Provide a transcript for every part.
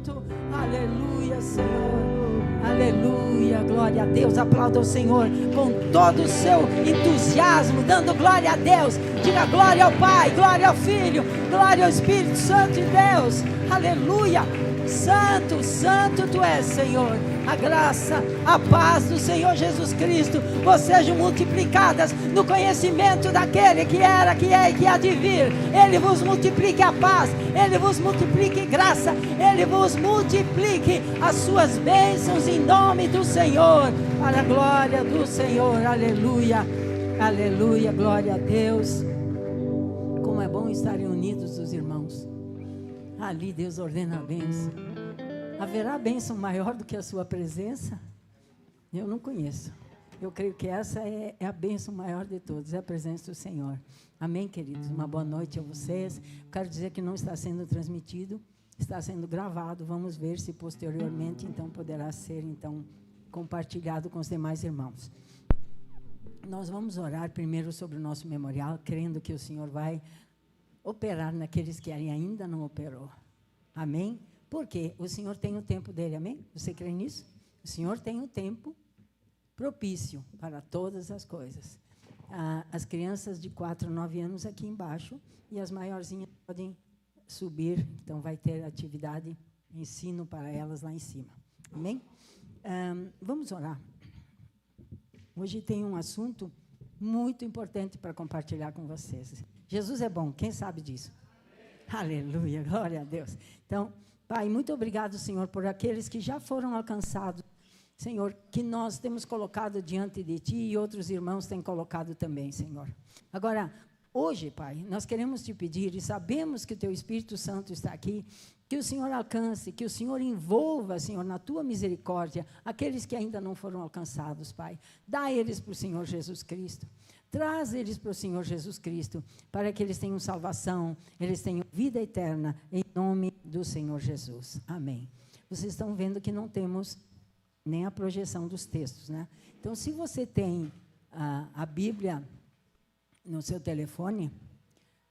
Santo. Aleluia, Senhor. Aleluia, glória a Deus. Aplauda o Senhor com todo o seu entusiasmo, dando glória a Deus. Diga glória ao Pai, glória ao Filho, glória ao Espírito Santo de Deus. Aleluia. Santo, santo tu és, Senhor. A graça, a paz do Senhor Jesus Cristo vos sejam multiplicadas no conhecimento daquele que era, que é e que há de vir. Ele vos multiplique a paz, Ele vos multiplique graça, Ele vos multiplique as suas bênçãos em nome do Senhor, para a glória do Senhor. Aleluia, aleluia, glória a Deus. Como é bom estarem unidos os irmãos. Ali Deus ordena a bênção. Haverá bênção maior do que a sua presença? Eu não conheço. Eu creio que essa é a bênção maior de todas, é a presença do Senhor. Amém, queridos? Uma boa noite a vocês. Quero dizer que não está sendo transmitido, está sendo gravado. Vamos ver se posteriormente, então, poderá ser, então, compartilhado com os demais irmãos. Nós vamos orar primeiro sobre o nosso memorial, crendo que o Senhor vai operar naqueles que ainda não operou. Amém? Porque o Senhor tem o tempo dele, amém? Você crê nisso? O Senhor tem o tempo propício para todas as coisas. As crianças de 4 a 9 anos aqui embaixo e as maiorzinhas podem subir, então vai ter atividade, ensino para elas lá em cima. Amém? Vamos orar. Hoje tem um assunto muito importante para compartilhar com vocês. Jesus é bom, quem sabe disso? Amém. Aleluia, glória a Deus. Então, Pai, muito obrigado, Senhor, por aqueles que já foram alcançados, Senhor, que nós temos colocado diante de Ti e outros irmãos têm colocado também, Senhor. Agora, hoje, Pai, nós queremos Te pedir e sabemos que o Teu Espírito Santo está aqui, que o Senhor alcance, que o Senhor envolva, Senhor, na Tua misericórdia, aqueles que ainda não foram alcançados, Pai. Dá eles para o Senhor Jesus Cristo. Traz eles para o Senhor Jesus Cristo, para que eles tenham salvação, eles tenham vida eterna, em nome do Senhor Jesus. Amém. Vocês estão vendo que não temos nem a projeção dos textos, né? Então, se você tem a Bíblia no seu telefone,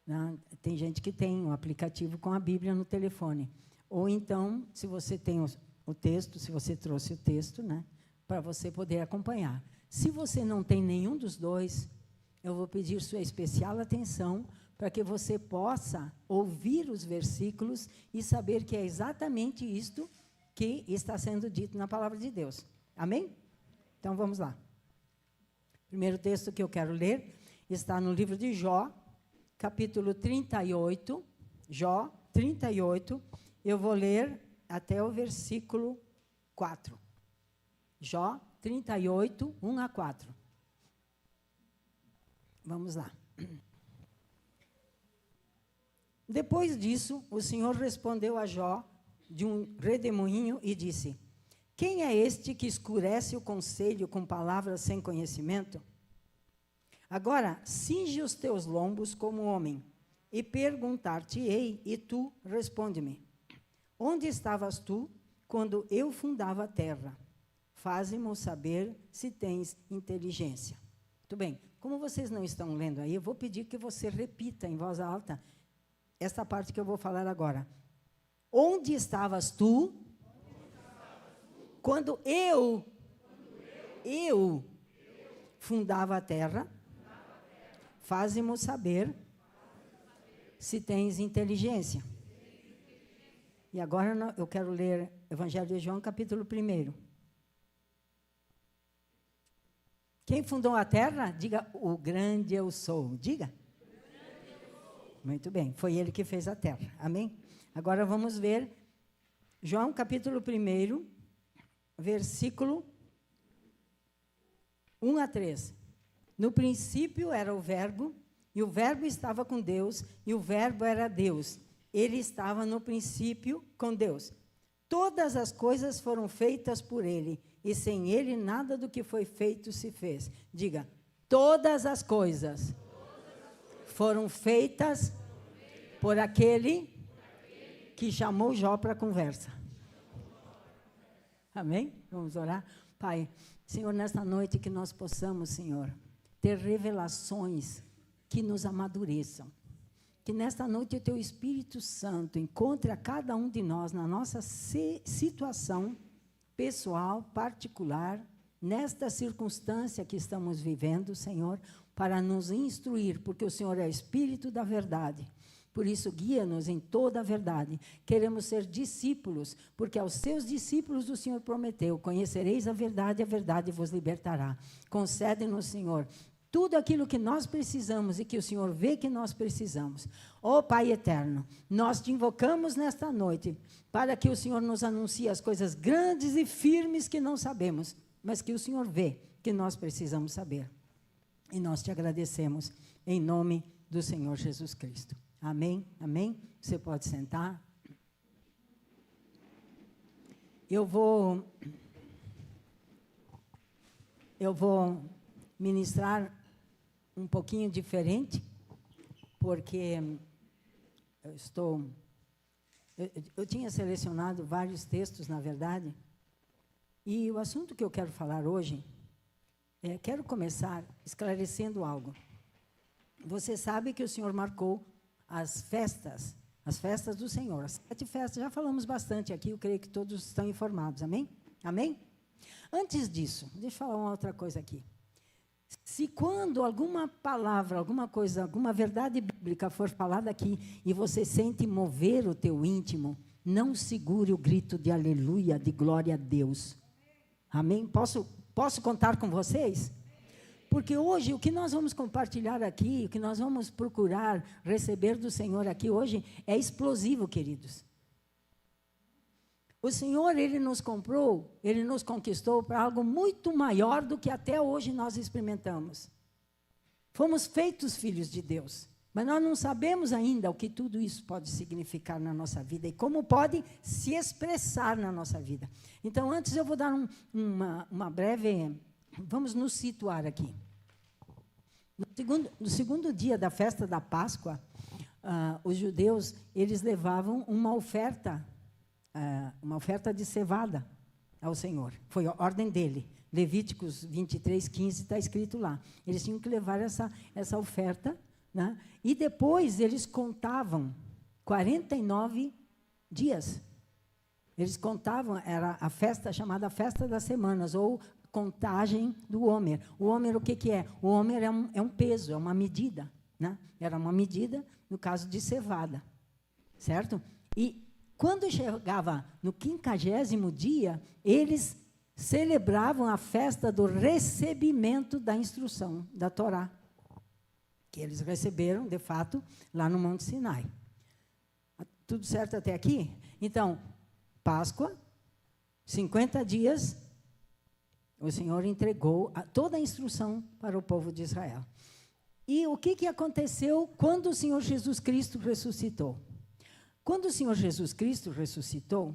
né? Tem gente que tem um aplicativo com a Bíblia no telefone. Ou então, se você tem o texto, se você trouxe o texto, né? Para você poder acompanhar. Se você não tem nenhum dos dois, eu vou pedir sua especial atenção para que você possa ouvir os versículos e saber que é exatamente isto que está sendo dito na palavra de Deus. Amém? Então, vamos lá. O primeiro texto que eu quero ler está no livro de Jó, capítulo 38. Jó 38. Eu vou ler até o versículo 4. Jó 38, 1 a 4. Vamos lá. Depois disso, o Senhor respondeu a Jó de um redemoinho e disse: quem é este que escurece o conselho com palavras sem conhecimento? Agora, cinge os teus lombos como homem, e perguntar-te-ei, e tu responde-me. Onde estavas tu quando eu fundava a terra? Faze-mo saber se tens inteligência. Muito bem. Como vocês não estão lendo aí, eu vou pedir que você repita em voz alta esta parte que eu vou falar agora. Onde estavas tu quando eu fundava a terra? Faze-mo saber se tens inteligência. E agora eu quero ler Evangelho de João, capítulo 1. Quem fundou a terra? Diga, o grande eu sou. Diga. Muito bem, foi ele que fez a terra. Amém? Agora vamos ver João, capítulo 1, versículo 1 a 3. No princípio era o Verbo, e o Verbo estava com Deus, e o Verbo era Deus. Ele estava no princípio com Deus. Todas as coisas foram feitas por ele, e sem ele nada do que foi feito se fez. Diga, todas as coisas foram feitas por aquele que chamou Jó para a conversa. Amém? Vamos orar? Pai, Senhor, nesta noite que nós possamos, Senhor, ter revelações que nos amadureçam, que nesta noite o Teu Espírito Santo encontre a cada um de nós na nossa situação pessoal, particular, nesta circunstância que estamos vivendo, Senhor, para nos instruir, porque o Senhor é Espírito da verdade. Por isso, guia-nos em toda a verdade. Queremos ser discípulos, porque aos seus discípulos o Senhor prometeu: conhecereis a verdade vos libertará. Concede-nos, Senhor, tudo aquilo que nós precisamos e que o Senhor vê que nós precisamos. Ó Pai eterno, nós te invocamos nesta noite para que o Senhor nos anuncie as coisas grandes e firmes que não sabemos, mas que o Senhor vê que nós precisamos saber. E nós te agradecemos em nome do Senhor Jesus Cristo. Amém? Amém? Você pode sentar. Eu vou ministrar um pouquinho diferente, porque eu tinha selecionado vários textos, na verdade, e o assunto que eu quero falar hoje, quero começar esclarecendo algo. Você sabe que o Senhor marcou as festas do Senhor, as 7 festas, já falamos bastante aqui, eu creio que todos estão informados, amém? Amém? Antes disso, deixa eu falar uma outra coisa aqui. Se quando alguma palavra, alguma coisa, alguma verdade bíblica for falada aqui e você sente mover o teu íntimo, não segure o grito de aleluia, de glória a Deus. Amém? Posso contar com vocês? Porque hoje o que nós vamos compartilhar aqui, o que nós vamos procurar receber do Senhor aqui hoje é explosivo, queridos. O Senhor, Ele nos comprou, Ele nos conquistou para algo muito maior do que até hoje nós experimentamos. Fomos feitos filhos de Deus, mas nós não sabemos ainda o que tudo isso pode significar na nossa vida e como pode se expressar na nossa vida. Então, antes eu vou dar uma breve... Vamos nos situar aqui. No segundo dia da festa da Páscoa, os judeus, eles levavam uma oferta de cevada ao Senhor. Foi a ordem dele. Levíticos 23, 15 está escrito lá. Eles tinham que levar essa oferta, né? E depois eles contavam 49 dias. Eles contavam, era a festa chamada Festa das Semanas, ou contagem do Homer. O Homer, o que é? O Homer é um peso, é uma medida, né? Era uma medida, no caso de cevada, certo? E quando chegava no 50º dia, eles celebravam a festa do recebimento da instrução da Torá, que eles receberam, de fato, lá no Monte Sinai. Tudo certo até aqui? Então, Páscoa, 50 dias, o Senhor entregou toda a instrução para o povo de Israel. E o que aconteceu quando o Senhor Jesus Cristo ressuscitou? Quando o Senhor Jesus Cristo ressuscitou,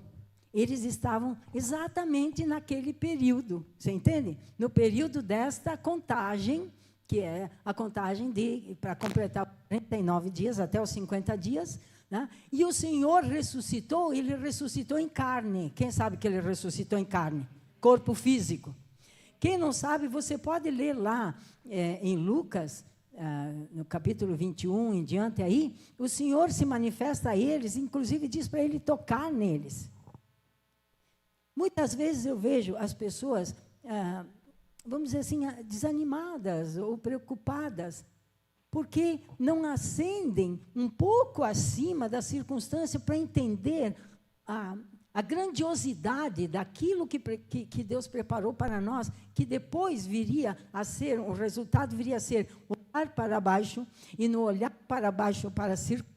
eles estavam exatamente naquele período, você entende? No período desta contagem, que é a contagem para completar 49 dias até os 50 dias, né? E o Senhor ressuscitou, Ele ressuscitou em carne. Quem sabe que Ele ressuscitou em carne? Corpo físico. Quem não sabe, você pode ler lá em Lucas, no capítulo 21 em diante aí, o Senhor se manifesta a eles, inclusive diz para ele tocar neles. Muitas vezes eu vejo as pessoas, vamos dizer assim, desanimadas ou preocupadas, porque não ascendem um pouco acima da circunstância para entender a grandiosidade daquilo que Deus preparou para nós, que depois viria a ser, o resultado viria a ser olhar para baixo, e no olhar para baixo para a circunstância,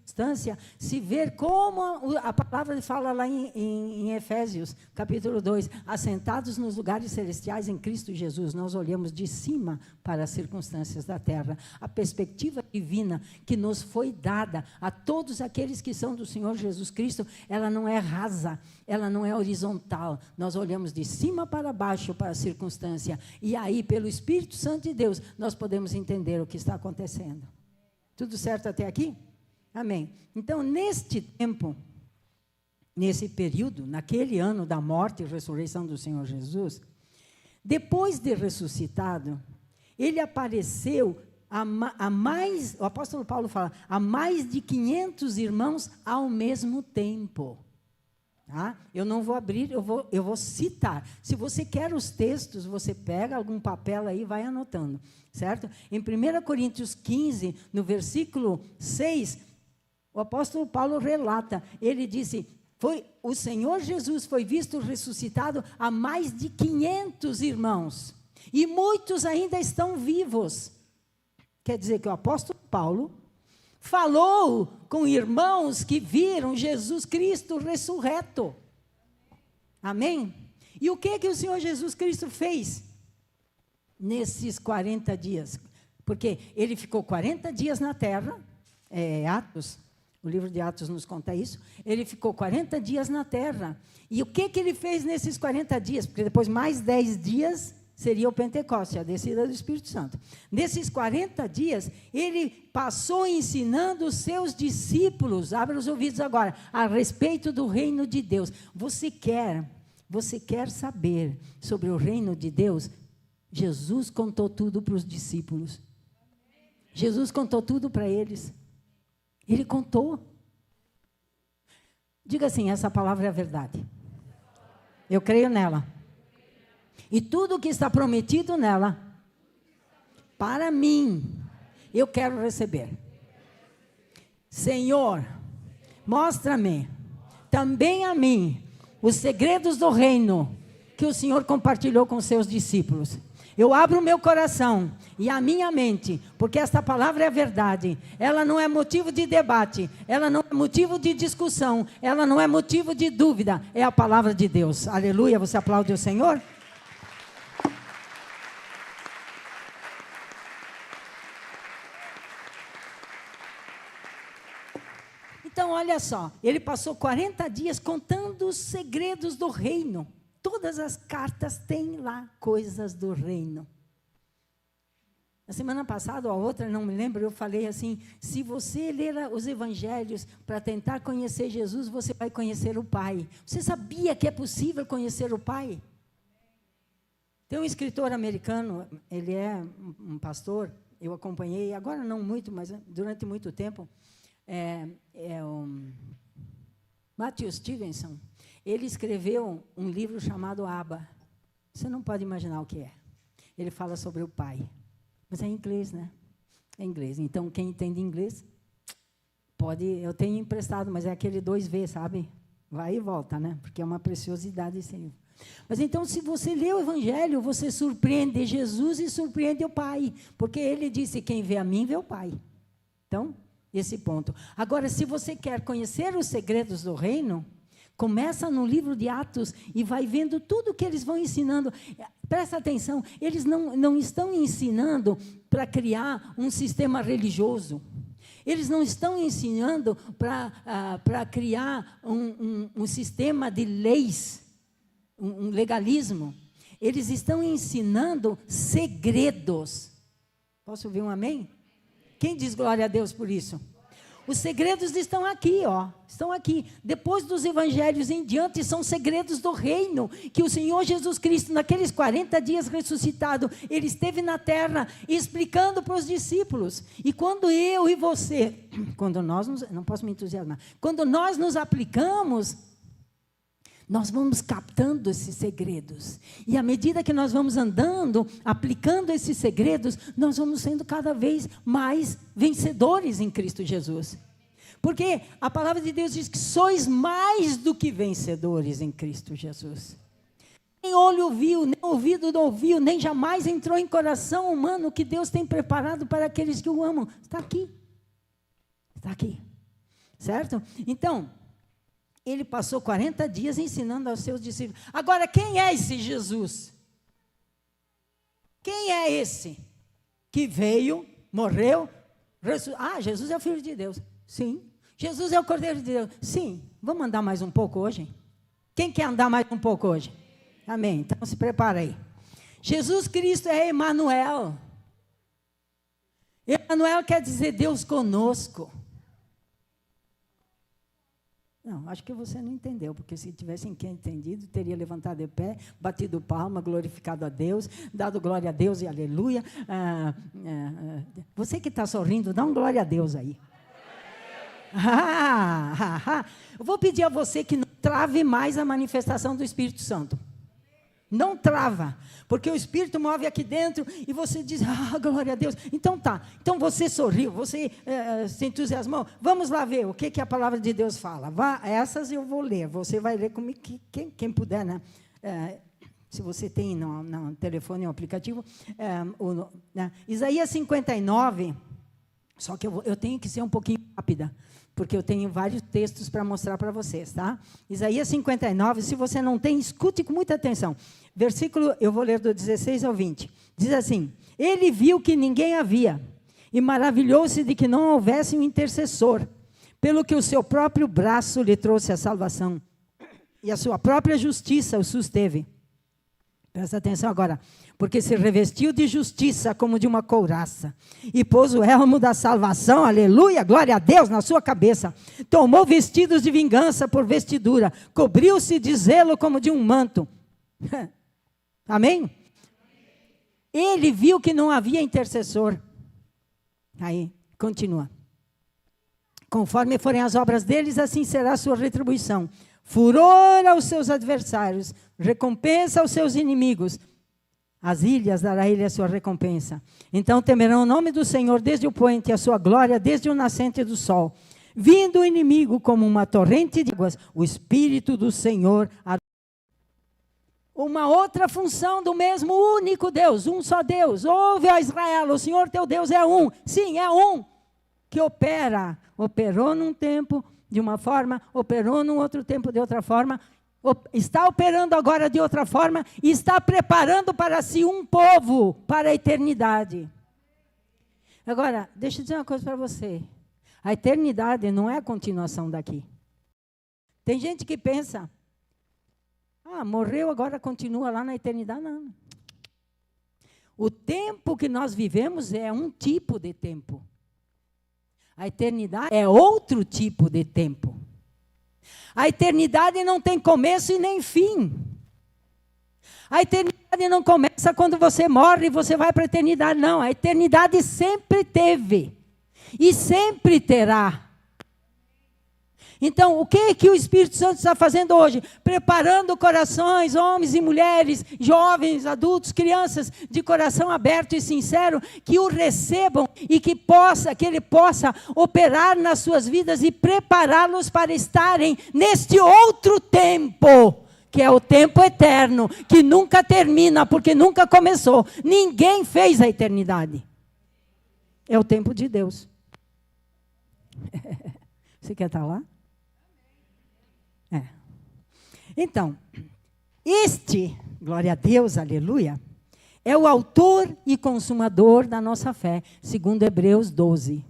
se ver como a palavra fala lá em Efésios, capítulo 2, assentados nos lugares celestiais em Cristo Jesus, nós olhamos de cima para as circunstâncias da terra. A perspectiva divina que nos foi dada a todos aqueles que são do Senhor Jesus Cristo, ela não é rasa, ela não é horizontal, nós olhamos de cima para baixo para a circunstância, e aí pelo Espírito Santo de Deus, nós podemos entender o que está acontecendo. Tudo certo até aqui? Amém. Então, neste tempo, nesse período, naquele ano da morte e ressurreição do Senhor Jesus, depois de ressuscitado, ele apareceu o apóstolo Paulo fala, há mais de 500 irmãos ao mesmo tempo. Tá? Eu não vou abrir, eu vou citar. Se você quer os textos, você pega algum papel aí e vai anotando, certo? Em 1 Coríntios 15, no versículo 6, o apóstolo Paulo relata, ele disse, o Senhor Jesus foi visto ressuscitado a mais de 500 irmãos, e muitos ainda estão vivos. Quer dizer que o apóstolo Paulo falou com irmãos que viram Jesus Cristo ressurreto. Amém? E o que o Senhor Jesus Cristo fez nesses 40 dias? Porque ele ficou 40 dias na terra, Atos, o livro de Atos nos conta isso, ele ficou 40 dias na terra. E o que ele fez nesses 40 dias? Porque depois mais 10 dias seria o Pentecostes, a descida do Espírito Santo. Nesses 40 dias, ele passou ensinando os seus discípulos, abre os ouvidos agora, a respeito do reino de Deus. Você quer saber sobre o reino de Deus? Jesus contou tudo para os discípulos. Jesus contou tudo para eles. Ele contou. Diga assim, essa palavra é a verdade. Eu creio nela. E tudo que está prometido nela, para mim, eu quero receber. Senhor, mostra-me, também a mim, os segredos do reino que o Senhor compartilhou com seus discípulos. Eu abro o meu coração e a minha mente, porque esta palavra é a verdade. Ela não é motivo de debate, ela não é motivo de discussão, ela não é motivo de dúvida, é a palavra de Deus. Aleluia, você aplaude o Senhor? Então, olha só, ele passou 40 dias contando os segredos do reino. Todas as cartas têm lá coisas do reino. Na semana passada, ou a outra, não me lembro, eu falei assim, se você ler os evangelhos para tentar conhecer Jesus, você vai conhecer o Pai. Você sabia que é possível conhecer o Pai? Tem um escritor americano, ele é um pastor, eu acompanhei, agora não muito, mas durante muito tempo, o Matthew Stevenson. Ele escreveu um livro chamado Abba. Você não pode imaginar o que é. Ele fala sobre o Pai. Mas é em inglês, né? É em inglês. Então, quem entende inglês, pode... Eu tenho emprestado, mas é aquele 2V, sabe? Vai e volta, né? Porque é uma preciosidade esse livro. Mas então, se você lê o Evangelho, você surpreende Jesus e surpreende o Pai. Porque ele disse, quem vê a mim, vê o Pai. Então, esse ponto. Agora, se você quer conhecer os segredos do reino... Começa no livro de Atos e vai vendo tudo que eles vão ensinando. Presta atenção, eles não estão ensinando para criar um sistema religioso. Eles não estão ensinando para criar um sistema de leis, um legalismo. Eles estão ensinando segredos. Posso ouvir um amém? Quem diz glória a Deus por isso? Os segredos estão aqui, ó. Estão aqui. Depois dos evangelhos em diante, são segredos do reino, que o Senhor Jesus Cristo, naqueles 40 dias ressuscitado, ele esteve na terra explicando para os discípulos. E quando eu e você, não posso me entusiasmar, quando nós nos aplicamos, nós vamos captando esses segredos. E à medida que nós vamos andando, aplicando esses segredos, nós vamos sendo cada vez mais vencedores em Cristo Jesus. Porque a palavra de Deus diz que sois mais do que vencedores em Cristo Jesus. Nem olho viu, nem ouvido ouviu, nem jamais entrou em coração humano o que Deus tem preparado para aqueles que o amam. Está aqui. Está aqui. Certo? Então... Ele passou 40 dias ensinando aos seus discípulos. Agora, quem é esse Jesus? Quem é esse que veio, morreu, Jesus é o Filho de Deus. Sim. Jesus é o Cordeiro de Deus. Sim. Vamos andar mais um pouco hoje? Quem quer andar mais um pouco hoje? Amém. Então, se prepara aí. Jesus Cristo é Emanuel. Emanuel quer dizer Deus conosco. Não, acho que você não entendeu, porque se tivessem entendido, teria levantado de pé, batido palma, glorificado a Deus, dado glória a Deus e aleluia. Você que está sorrindo, dá um glória a Deus aí. Eu vou pedir a você que não trave mais a manifestação do Espírito Santo. Não trava, porque o Espírito move aqui dentro e você diz, glória a Deus. Então tá, então você sorriu, você se entusiasmou. Vamos lá ver o que a palavra de Deus fala. Essas eu vou ler, você vai ler comigo, quem puder, né? Se você tem no telefone o aplicativo. Isaías 59, só que eu tenho que ser um pouquinho rápida, porque eu tenho vários textos para mostrar para vocês, tá? Isaías 59, se você não tem, escute com muita atenção. Versículo, eu vou ler do 16 ao 20. Diz assim, ele viu que ninguém havia, e maravilhou-se de que não houvesse um intercessor, pelo que o seu próprio braço lhe trouxe a salvação, e a sua própria justiça o susteve. Presta atenção agora. Porque se revestiu de justiça como de uma couraça, e pôs o elmo da salvação, aleluia, glória a Deus, na sua cabeça. Tomou vestidos de vingança por vestidura, cobriu-se de zelo como de um manto. Amém? Ele viu que não havia intercessor. Aí, continua. Conforme forem as obras deles, assim será a sua retribuição. Furor aos seus adversários, recompensa aos seus inimigos. As ilhas dará ele a sua recompensa. Então temerão o nome do Senhor desde o poente, a sua glória desde o nascente do sol. Vindo o inimigo como uma torrente de águas, o Espírito do Senhor. Uma outra função do mesmo único Deus, um só Deus. Ouve, ó Israel, o Senhor teu Deus é um. Sim, é um. Que opera. Operou num tempo de uma forma, operou num outro tempo de outra forma. Está operando agora de outra forma e está preparando para si um povo para a eternidade. Agora, deixa eu dizer uma coisa para você. A eternidade não é a continuação daqui. Tem gente que pensa, morreu, agora continua lá na eternidade. Não. O tempo que nós vivemos é um tipo de tempo. A eternidade é outro tipo de tempo. A eternidade não tem começo e nem fim. A eternidade não começa quando você morre e você vai para a eternidade, não. A eternidade sempre teve e sempre terá. Então, o que o Espírito Santo está fazendo hoje? Preparando corações, homens e mulheres, jovens, adultos, crianças, de coração aberto e sincero, que o recebam e que ele possa operar nas suas vidas e prepará-los para estarem neste outro tempo, que é o tempo eterno, que nunca termina, porque nunca começou. Ninguém fez a eternidade. É o tempo de Deus. Você quer estar lá? Então, glória a Deus, aleluia, é o autor e consumador da nossa fé, segundo Hebreus 12.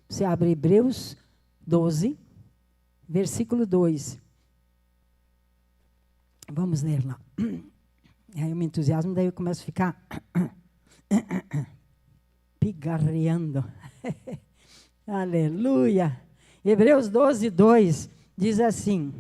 Você abre Hebreus 12, versículo 2. Vamos ler lá. Aí eu me entusiasmo, daí eu começo a ficar pigarreando. Aleluia. Hebreus 12, 2 diz assim.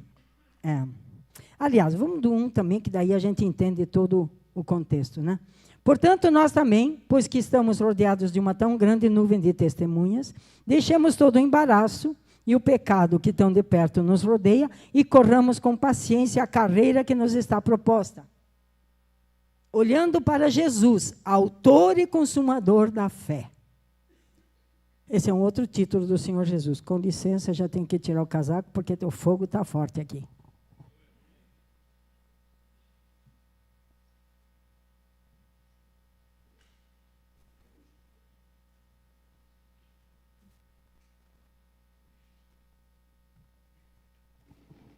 Aliás, vamos do 1 também, que daí a gente entende todo o contexto, né? Portanto, nós também, pois que estamos rodeados de uma tão grande nuvem de testemunhas, deixemos todo o embaraço e o pecado que tão de perto nos rodeia e corramos com paciência a carreira que nos está proposta. Olhando para Jesus, autor e consumador da fé. Esse é um outro título do Senhor Jesus. Com licença, já tenho que tirar o casaco, porque o fogo está forte aqui.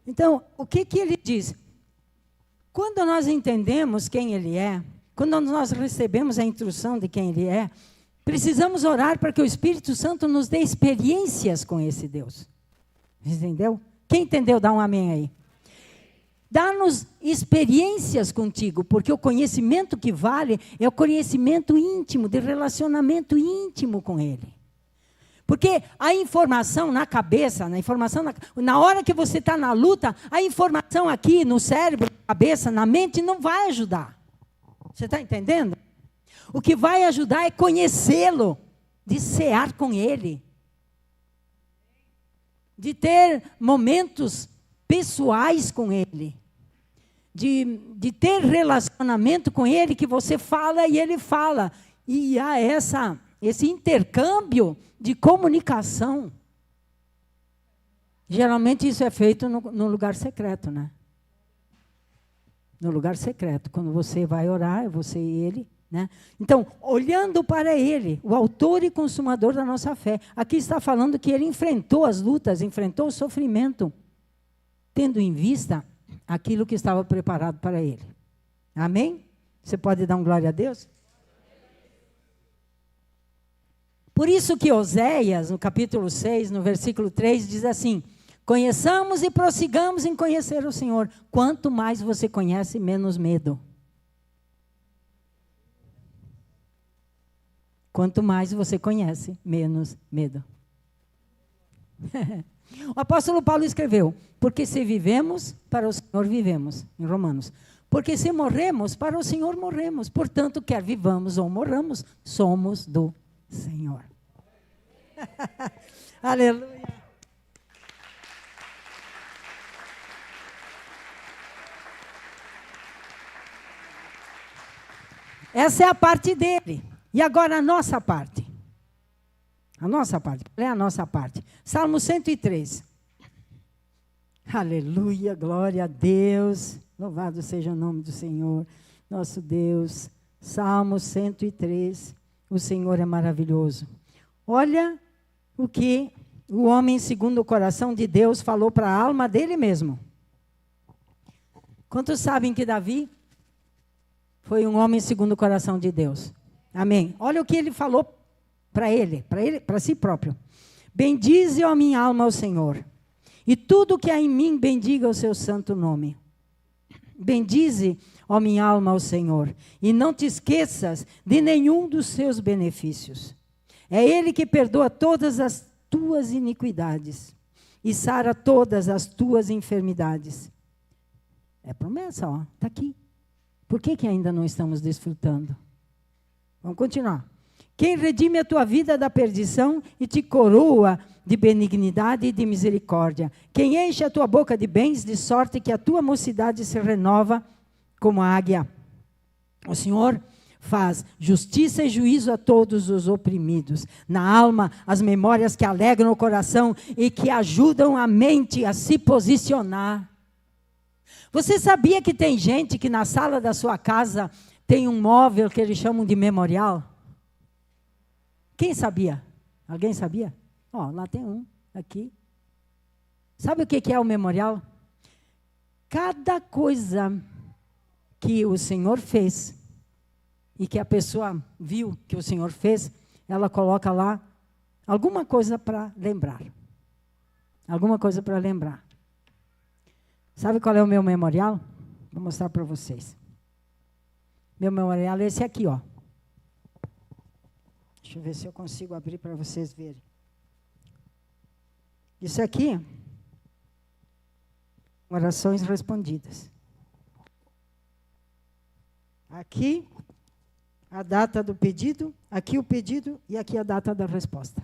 Então, o que ele diz? Quando nós entendemos quem ele é, quando nós recebemos a instrução de quem ele é, precisamos orar para que o Espírito Santo nos dê experiências com esse Deus. Entendeu? Quem entendeu, dá um amém aí. Dá-nos experiências contigo, porque o conhecimento que vale é o conhecimento íntimo, de relacionamento íntimo com Ele. Porque a informação na cabeça, na hora que você está na luta, a informação aqui no cérebro, na cabeça, na mente, não vai ajudar. Você está entendendo? O que vai ajudar é conhecê-lo, de cear com Ele, de ter momentos pessoais com Ele, de ter relacionamento com Ele, que você fala e Ele fala. E há esse intercâmbio de comunicação. Geralmente isso é feito no lugar secreto, né? No lugar secreto, quando você vai orar, é você e Ele, né? Então, olhando para Ele, o autor e consumador da nossa fé. Aqui está falando que Ele enfrentou as lutas, enfrentou o sofrimento, tendo em vista aquilo que estava preparado para Ele. Amém? Você pode dar um glória a Deus? Por isso que Oséias, no capítulo 6, no versículo 3, diz assim: conheçamos e prossigamos em conhecer o Senhor. Quanto mais você conhece, menos medo. Quanto mais você conhece, menos medo. O apóstolo Paulo escreveu: porque se vivemos, para o Senhor vivemos, em Romanos. Porque se morremos, para o Senhor morremos. Portanto, quer vivamos ou morramos, somos do Senhor. Aleluia. Essa é a parte dele. E agora a nossa parte. A nossa parte. Qual é a nossa parte? Salmo 103. Aleluia, glória a Deus. Louvado seja o nome do Senhor, nosso Deus. Salmo 103. O Senhor é maravilhoso. Olha o que o homem segundo o coração de Deus falou para a alma dele mesmo. Quantos sabem que Davi foi um homem segundo o coração de Deus? Amém. Olha o que ele falou para si próprio. Bendize, ó minha alma, ao Senhor, e tudo que há em mim bendiga o seu santo nome. Bendize, ó minha alma, ao Senhor, e não te esqueças de nenhum dos seus benefícios. É Ele que perdoa todas as tuas iniquidades e sara todas as tuas enfermidades. É promessa, ó, está aqui. Por que ainda não estamos desfrutando? Vamos continuar. Quem redime a tua vida da perdição e te coroa de benignidade e de misericórdia. Quem enche a tua boca de bens, de sorte que a tua mocidade se renova como a águia. O Senhor faz justiça e juízo a todos os oprimidos. Na alma, as memórias que alegram o coração e que ajudam a mente a se posicionar. Você sabia que tem gente que na sala da sua casa tem um móvel que eles chamam de memorial? Quem sabia? Alguém sabia? Ó, lá tem um, aqui. Sabe o que é o memorial? Cada coisa que o Senhor fez e que a pessoa viu que o Senhor fez, ela coloca lá alguma coisa para lembrar. Alguma coisa para lembrar. Sabe qual é o meu memorial? Vou mostrar para vocês. Meu memorial é esse aqui, ó. Deixa eu ver se eu consigo abrir para vocês verem. Isso aqui, orações respondidas. Aqui, a data do pedido, aqui o pedido e aqui a data da resposta.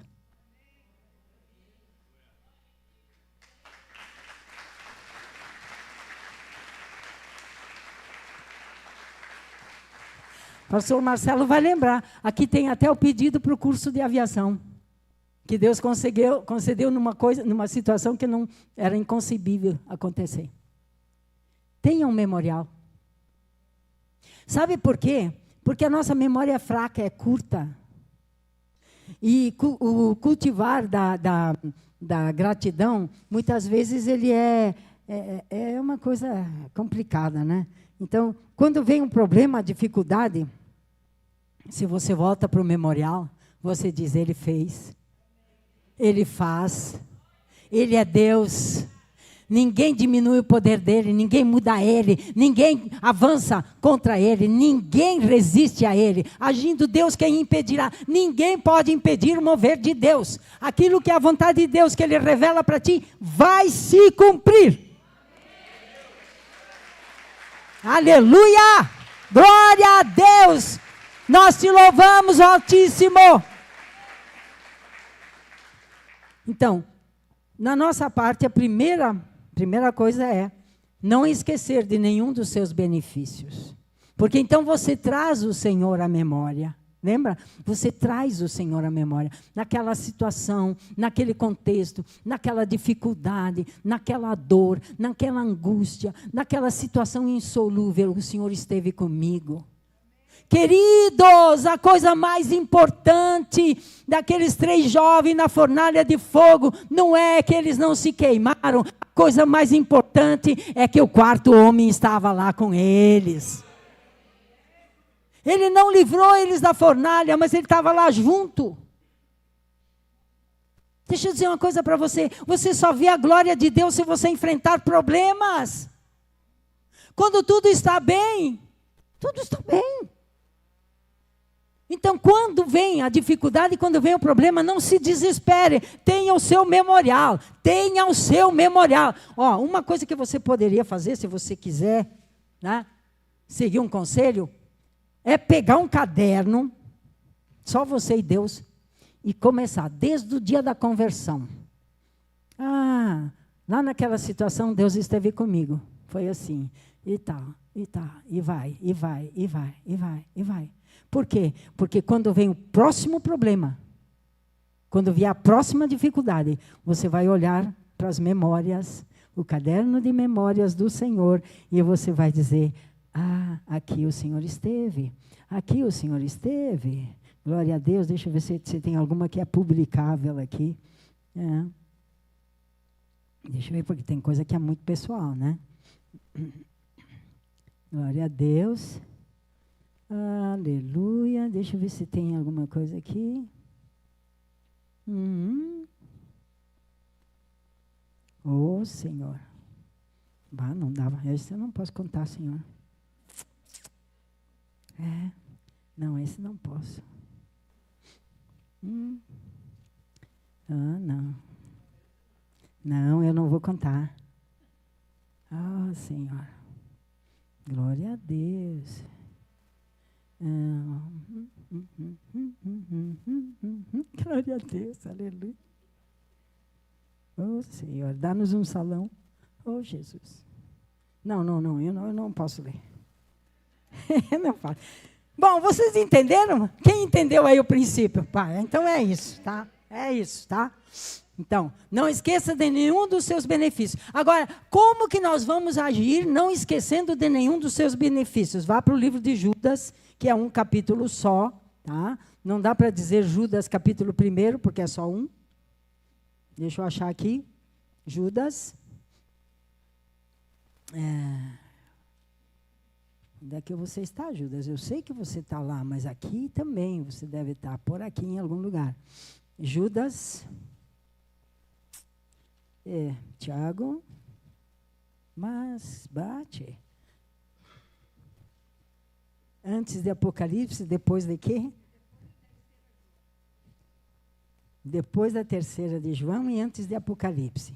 Pastor Marcelo vai lembrar, aqui tem até o pedido para o curso de aviação, que Deus concedeu numa situação que não era inconcebível acontecer. Tenha um memorial. Sabe por quê? Porque a nossa memória é fraca, é curta. E o cultivar da gratidão, muitas vezes ele é uma coisa complicada, né? Então, quando vem um problema, dificuldade, se você volta para o memorial, você diz: Ele fez, Ele faz, Ele é Deus. Ninguém diminui o poder dele, ninguém muda ele, ninguém avança contra ele, ninguém resiste a ele. Agindo Deus, quem impedirá? Ninguém pode impedir o mover de Deus. Aquilo que é a vontade de Deus, que ele revela para ti, vai se cumprir. Aleluia! Glória a Deus! Nós te louvamos, Altíssimo! Então, na nossa parte, a primeira coisa é não esquecer de nenhum dos seus benefícios. Porque então você traz o Senhor à memória. Lembra? Você traz o Senhor à memória. Naquela situação, naquele contexto, naquela dificuldade, naquela dor, naquela angústia, naquela situação insolúvel, o Senhor esteve comigo. Queridos, a coisa mais importante daqueles 3 jovens na fornalha de fogo não é que eles não se queimaram. A coisa mais importante é que o 4º homem estava lá com eles. Ele não livrou eles da fornalha, mas ele estava lá junto. Deixa eu dizer uma coisa para você. Você só vê a glória de Deus se você enfrentar problemas. Quando tudo está bem, tudo está bem. Então, quando vem a dificuldade, quando vem o problema, não se desespere. Tenha o seu memorial. Tenha o seu memorial. Ó, uma coisa que você poderia fazer, se você quiser, né, seguir um conselho, é pegar um caderno, só você e Deus, e começar desde o dia da conversão. Ah, lá naquela situação Deus esteve comigo. Foi assim, e tal, e vai, e vai, e vai, e vai, e vai. Por quê? Porque quando vem o próximo problema, quando vier a próxima dificuldade, você vai olhar para as memórias, o caderno de memórias do Senhor, e você vai dizer, ah, aqui o Senhor esteve. Aqui o Senhor esteve. Glória a Deus. Deixa eu ver se tem alguma que é publicável aqui. É. Deixa eu ver, porque tem coisa que é muito pessoal, né? Glória a Deus. Aleluia. Deixa eu ver se tem alguma coisa aqui. Oh, Senhor. Bah, não dava. Esse eu não posso contar, Senhor. Não, esse não posso. Não. Não, eu não vou contar. Ah, Senhor. Glória a Deus. Glória a Deus, aleluia. Oh, Senhor, dá-nos um salão. Oh, Jesus. Não, eu não posso ler. Não falo. Bom, vocês entenderam? Quem entendeu aí o princípio? Pá, então é isso, tá? É isso, tá? Então, não esqueça de nenhum dos seus benefícios. Agora, como que nós vamos agir não esquecendo de nenhum dos seus benefícios? Vá para o livro de Judas, que é um capítulo só, tá? Não dá para dizer Judas capítulo 1, porque é só um. Deixa eu achar aqui. Judas. Onde é que você está, Judas? Eu sei que você está lá, mas aqui também você deve estar, por aqui em algum lugar. Judas, Tiago, mas bate. Antes de Apocalipse, depois de quê? Depois da 3ª de João e antes de Apocalipse.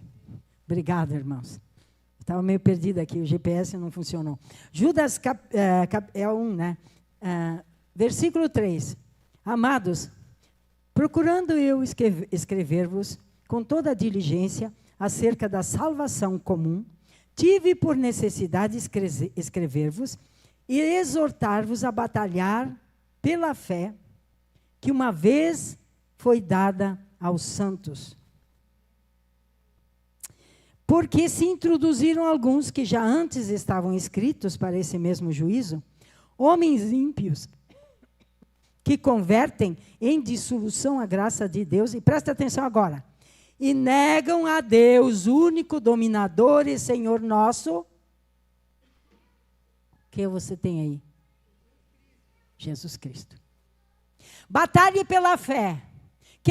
Obrigado, irmãos. Estava meio perdido aqui, o GPS não funcionou. Judas é 1, né? Versículo 3. Amados, procurando eu escrever-vos com toda a diligência acerca da salvação comum, tive por necessidade escrever-vos e exortar-vos a batalhar pela fé que uma vez foi dada aos santos. Porque se introduziram alguns que já antes estavam escritos para esse mesmo juízo, homens ímpios, que convertem em dissolução a graça de Deus, e presta atenção agora, e negam a Deus, único dominador e Senhor nosso. O que você tem aí? Jesus Cristo. Batalhe pela fé,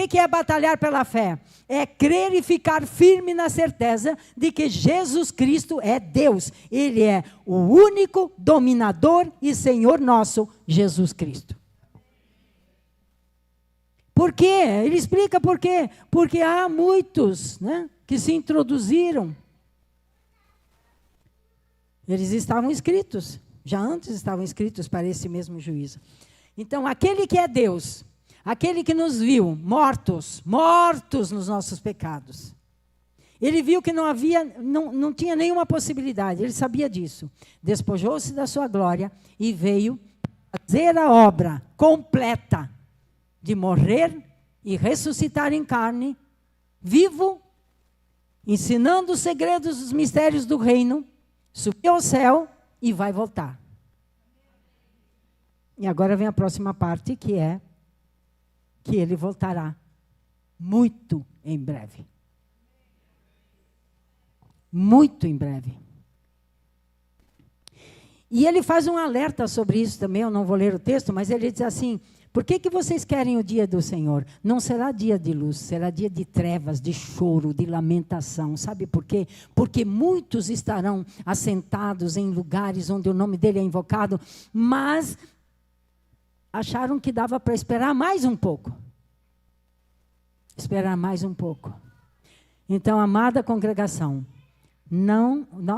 que é batalhar pela fé? É crer e ficar firme na certeza de que Jesus Cristo é Deus. Ele é o único dominador e Senhor nosso, Jesus Cristo. Por quê? Ele explica por quê. Porque há muitos, né, que se introduziram. Eles estavam escritos, já antes estavam escritos para esse mesmo juízo. Então, aquele que é Deus, aquele que nos viu mortos nos nossos pecados. Ele viu que não tinha nenhuma possibilidade, ele sabia disso. Despojou-se da sua glória e veio fazer a obra completa de morrer e ressuscitar em carne, vivo, ensinando os segredos dos mistérios do reino, subiu ao céu e vai voltar. E agora vem a próxima parte, que é que ele voltará muito em breve. Muito em breve. E ele faz um alerta sobre isso também, eu não vou ler o texto, mas ele diz assim: por que vocês querem o dia do Senhor? Não será dia de luz, será dia de trevas, de choro, de lamentação. Sabe por quê? Porque muitos estarão assentados em lugares onde o nome dele é invocado, mas acharam que dava para esperar mais um pouco. Esperar mais um pouco. Então, amada congregação,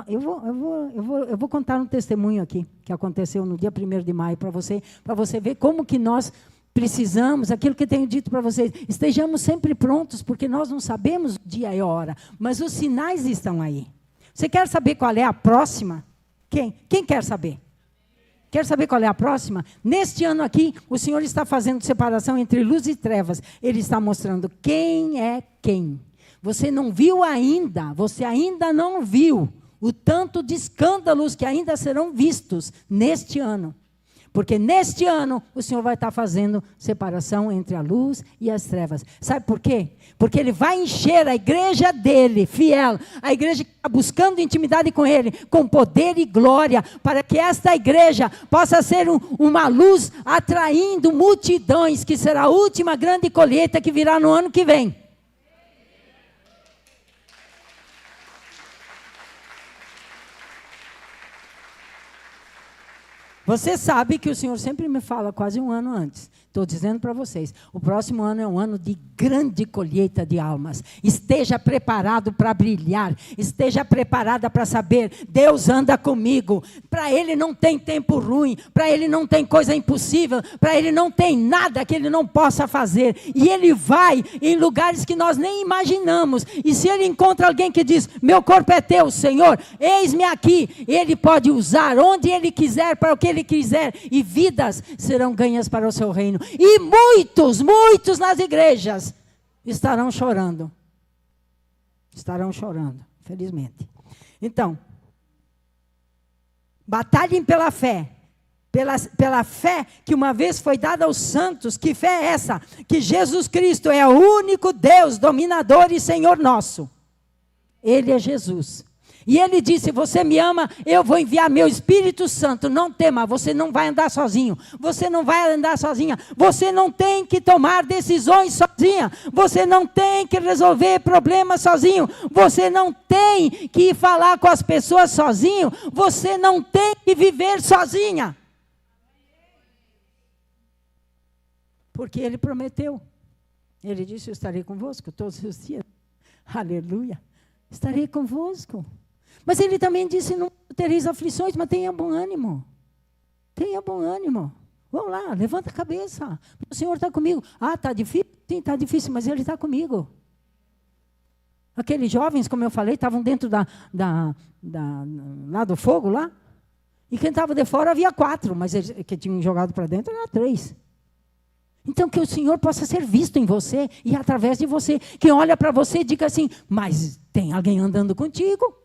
eu vou contar um testemunho aqui, que aconteceu no dia 1º de maio, para você ver como que nós precisamos, aquilo que eu tenho dito para vocês, estejamos sempre prontos, porque nós não sabemos o dia e a hora, mas os sinais estão aí. Você quer saber qual é a próxima? Quem quer saber? Quer saber qual é a próxima? Neste ano aqui, o Senhor está fazendo separação entre luz e trevas. Ele está mostrando quem é quem. Você não viu ainda, você ainda não viu o tanto de escândalos que ainda serão vistos neste ano. Porque neste ano o Senhor vai estar fazendo separação entre a luz e as trevas. Sabe por quê? Porque Ele vai encher a igreja dele, fiel, a igreja que está buscando intimidade com Ele, com poder e glória, para que esta igreja possa ser uma luz atraindo multidões, que será a última grande colheita que virá no ano que vem. Você sabe que o Senhor sempre me fala quase um ano antes. Estou dizendo para vocês, o próximo ano é um ano de grande colheita de almas. Esteja preparado para brilhar. Esteja preparada para saber, Deus anda comigo. Para Ele não tem tempo ruim. Para Ele não tem coisa impossível. Para Ele não tem nada que Ele não possa fazer. E Ele vai em lugares que nós nem imaginamos. E se Ele encontra alguém que diz, meu corpo é teu, Senhor, eis-me aqui. Ele pode usar onde Ele quiser, para o que Ele quiser. E vidas serão ganhas para o seu reino. E muitos nas igrejas estarão chorando. Estarão chorando, felizmente. Então, batalhem pela fé. Pela fé que uma vez foi dada aos santos. Que fé é essa? Que Jesus Cristo é o único Deus, dominador e Senhor nosso. Ele é Jesus. E Ele disse, você me ama, eu vou enviar meu Espírito Santo. Não tema, você não vai andar sozinho. Você não vai andar sozinha. Você não tem que tomar decisões sozinha. Você não tem que resolver problemas sozinho. Você não tem que falar com as pessoas sozinho. Você não tem que viver sozinha. Porque Ele prometeu. Ele disse, eu estarei convosco todos os dias. Aleluia. Estarei convosco. Mas Ele também disse, não tereis aflições, mas tenha bom ânimo. Tenha bom ânimo. Vamos lá, levanta a cabeça. O Senhor está comigo. Ah, está difícil? Sim, está difícil, mas Ele está comigo. Aqueles jovens, como eu falei, estavam dentro lá do fogo, lá. E quem estava de fora havia 4, mas eles que tinham jogado para dentro era 3. Então, que o Senhor possa ser visto em você e através de você. Quem olha para você e diga assim, mas tem alguém andando contigo?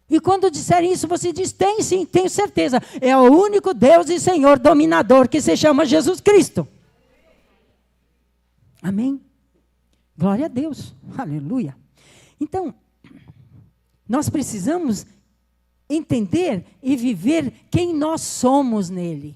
E quando disserem isso, você diz, tem sim, tenho certeza. É o único Deus e Senhor dominador que se chama Jesus Cristo. Amém? Glória a Deus. Aleluia. Então, nós precisamos entender e viver quem nós somos nele.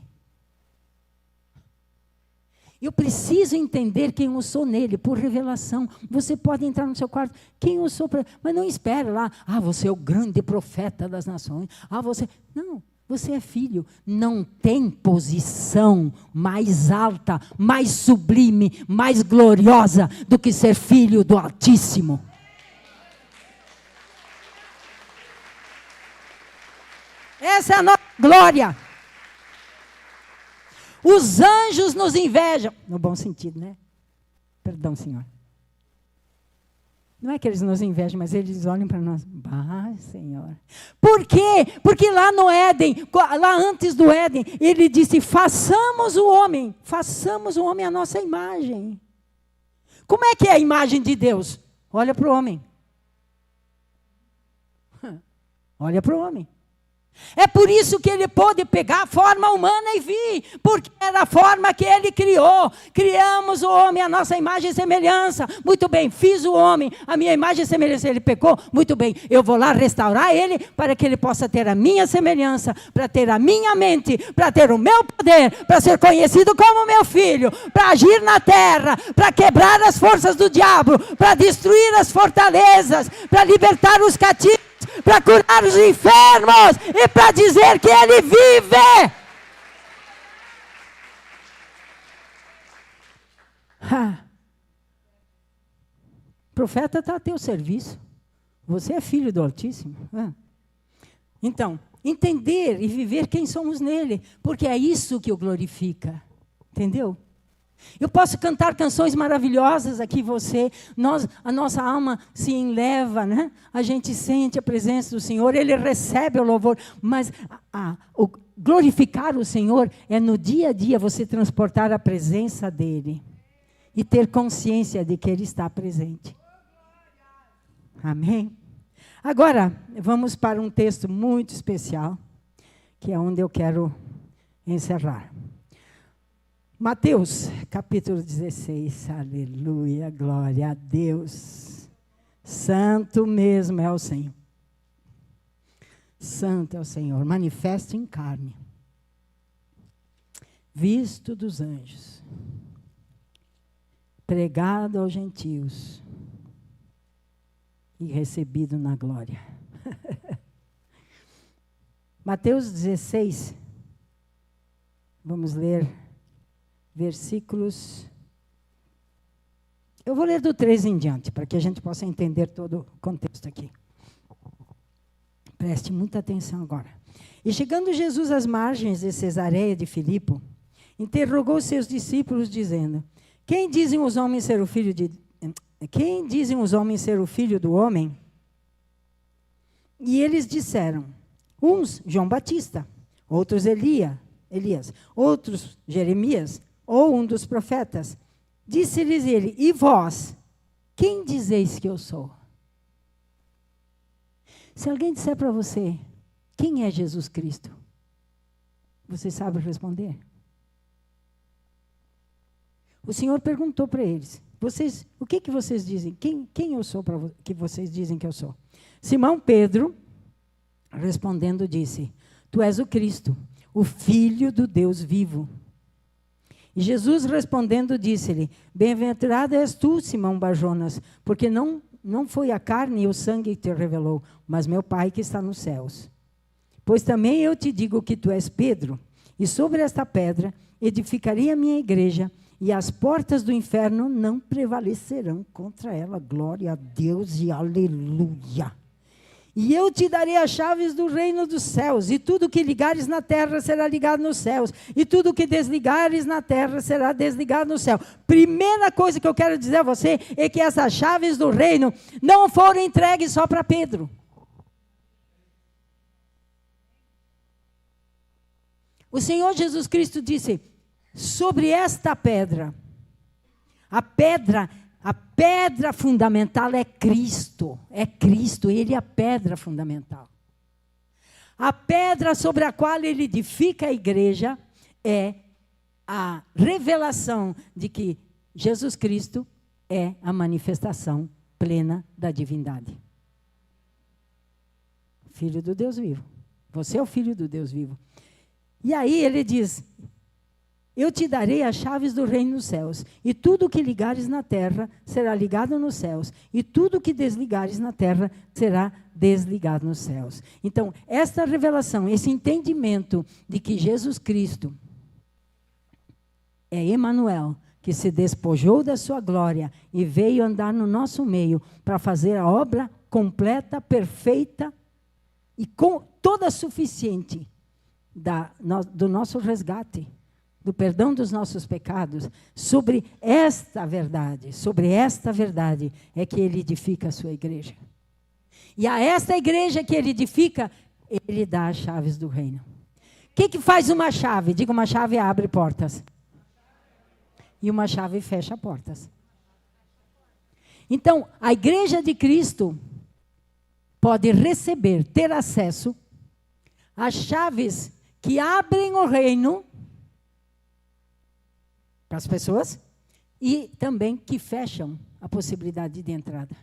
Eu preciso entender quem eu sou nele, por revelação. Você pode entrar no seu quarto, quem eu sou, mas não espere lá. Você é o grande profeta das nações. Você... Não, você é filho. Não tem posição mais alta, mais sublime, mais gloriosa do que ser filho do Altíssimo. Essa é a nossa glória. Os anjos nos invejam. No bom sentido, né? Perdão, Senhor. Não é que eles nos invejam, mas eles olham para nós. Senhor. Por quê? Porque lá no Éden, lá antes do Éden, ele disse, façamos o homem à nossa imagem. Como é que é a imagem de Deus? Olha para o homem. Olha para o homem. É por isso que ele pôde pegar a forma humana e vir, porque era a forma que ele criou. Criamos o homem à nossa imagem e semelhança. Muito bem, fiz o homem à minha imagem e semelhança. Ele pecou? Muito bem, eu vou lá restaurar ele para que ele possa ter a minha semelhança, para ter a minha mente, para ter o meu poder, para ser conhecido como meu filho, para agir na terra, para quebrar as forças do diabo, para destruir as fortalezas, para libertar os cativos, para curar os enfermos e para dizer que ele vive. O profeta está a teu serviço. Você é filho do Altíssimo. Então, entender e viver quem somos nele, porque é isso que o glorifica. Entendeu? Eu posso cantar canções maravilhosas aqui, a nossa alma se enleva, né? A gente sente a presença do Senhor, Ele recebe o louvor, mas o glorificar o Senhor é no dia a dia você transportar a presença dEle e ter consciência de que Ele está presente. Amém? Agora, vamos para um texto muito especial, que é onde eu quero encerrar. Mateus, capítulo 16, aleluia, glória a Deus. Santo mesmo é o Senhor. Santo é o Senhor, manifesto em carne, visto dos anjos, pregado aos gentios e recebido na glória. Mateus 16, vamos ler versículos. Eu vou ler do 3 em diante, para que a gente possa entender todo o contexto aqui. Preste muita atenção agora. E chegando Jesus às margens de Cesareia de Filipe, interrogou seus discípulos, dizendo: Quem dizem os homens ser o filho do homem? E eles disseram: uns João Batista, outros Elias, outros Jeremias, ou um dos profetas. Disse-lhes ele: E vós, quem dizeis que eu sou? Se alguém disser para você, quem é Jesus Cristo? Você sabe responder? O Senhor perguntou para eles: o que vocês dizem? Quem eu sou para que vocês dizem que eu sou? Simão Pedro, respondendo, disse: Tu és o Cristo, o Filho do Deus vivo. E Jesus respondendo disse-lhe: Bem-aventurado és tu, Simão Barjonas, porque não foi a carne e o sangue que te revelou, mas meu Pai que está nos céus. Pois também eu te digo que tu és Pedro, e sobre esta pedra edificarei a minha igreja, e as portas do inferno não prevalecerão contra ela. Glória a Deus e aleluia. E eu te darei as chaves do reino dos céus, e tudo que ligares na terra será ligado nos céus, e tudo que desligares na terra será desligado no céu. Primeira coisa que eu quero dizer a você é que essas chaves do reino não foram entregues só para Pedro. O Senhor Jesus Cristo disse: sobre esta pedra, a pedra fundamental é Cristo, Ele é a pedra fundamental. A pedra sobre a qual Ele edifica a igreja é a revelação de que Jesus Cristo é a manifestação plena da divindade. Filho do Deus vivo. Você é o Filho do Deus vivo. E aí ele diz: Eu te darei as chaves do reino dos céus, e tudo que ligares na terra será ligado nos céus, e tudo que desligares na terra será desligado nos céus. Então, esta revelação, esse entendimento de que Jesus Cristo é Emanuel, que se despojou da sua glória e veio andar no nosso meio para fazer a obra completa, perfeita e com toda suficiente do nosso resgate, do perdão dos nossos pecados. Sobre esta verdade é que ele edifica a sua igreja. E a esta igreja que ele edifica, ele dá as chaves do reino. O que faz uma chave? Diga, uma chave abre portas. E uma chave fecha portas. Então, a igreja de Cristo pode receber, ter acesso às chaves que abrem o reino para as pessoas e também que fecham a possibilidade de entrada.